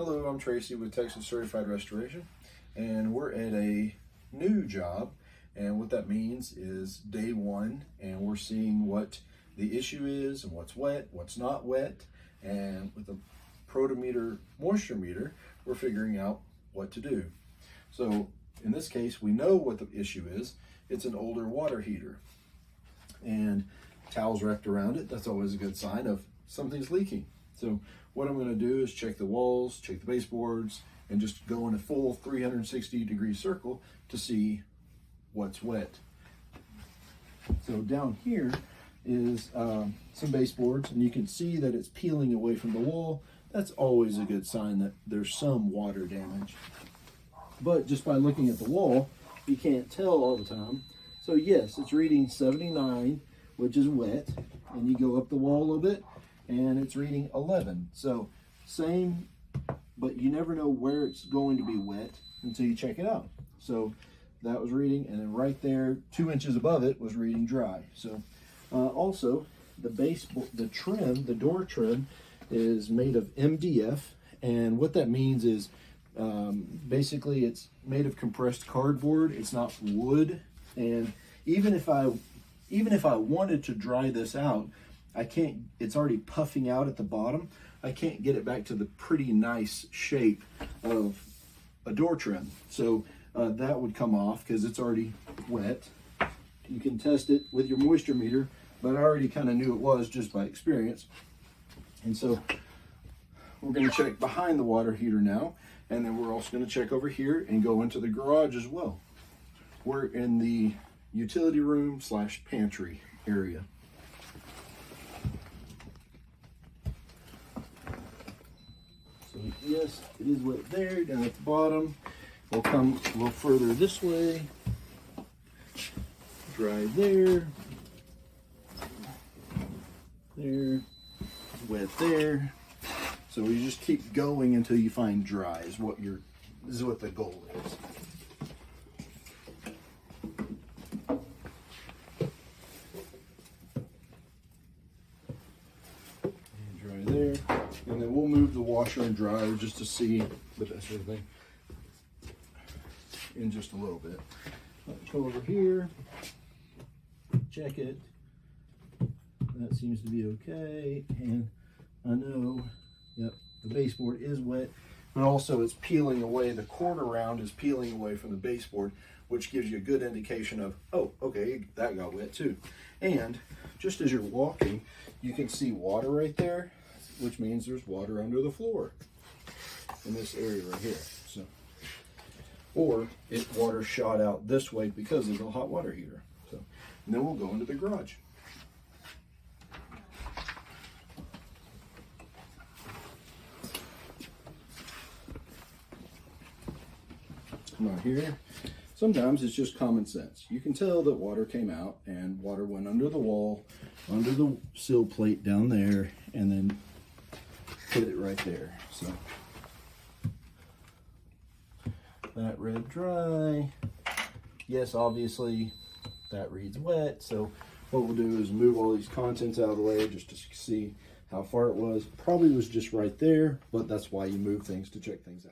Hello, I'm Tracy with Texas Certified Restoration, and we're at a new job, and what that means is day one, and we're seeing what the issue is and what's wet, what's not wet, and with a protometer moisture meter, we're figuring out what to do. So in this case, we know what the issue is. It's an older water heater, and towels wrapped around it. That's always a good sign of something's leaking. So what I'm going to do is check the walls, check the baseboards, and just go in a full 360-degree circle to see what's wet. So down here is some baseboards, and you can see that it's peeling away from the wall. That's always a good sign that there's some water damage. But just by looking at the wall, you can't tell all the time. So yes, it's reading 79, which is wet, and you go up the wall a little bit, and it's reading 11. So same, but you never know where it's going to be wet until you check it out. So that was reading, and then right there, 2 inches above it was reading dry. So also the trim, the door trim, is made of MDF, and what that means is basically it's made of compressed cardboard. It's not wood, and even if I wanted to dry this out, I can't. It's already puffing out at the bottom. I can't get it back to the pretty nice shape of a door trim. So that would come off because it's already wet. You can test it with your moisture meter, but I already kind of knew it was just by experience. And so we're going to check behind the water heater now, and then we're also going to check over here and go into the garage as well. We're in the utility room / pantry area. So yes, it is wet there, down at the bottom. We'll come a little further this way. Dry there. There. Wet there. So you just keep going until you find dry is what the goal is. And dry there. And then we'll move the washer and dryer just to see the best sort of thing in just a little bit. Let's go over here, check it. That seems to be okay, and I know, yep, the baseboard is wet, but also it's peeling away. The quarter round is peeling away from the baseboard, which gives you a good indication of, oh, okay, that got wet too. And just as you're walking, you can see water right there, which means there's water under the floor in this area right here. So, or water shot out this way because of the hot water heater. So, and then we'll go into the garage. Come on here. Sometimes it's just common sense. You can tell that water came out and water went under the wall, under the sill plate down there, and then put it right there. So that read dry. Yes, obviously that reads wet. So what we'll do is move all these contents out of the way just to see how far it was. Probably was just right there, but that's why you move things to check things out.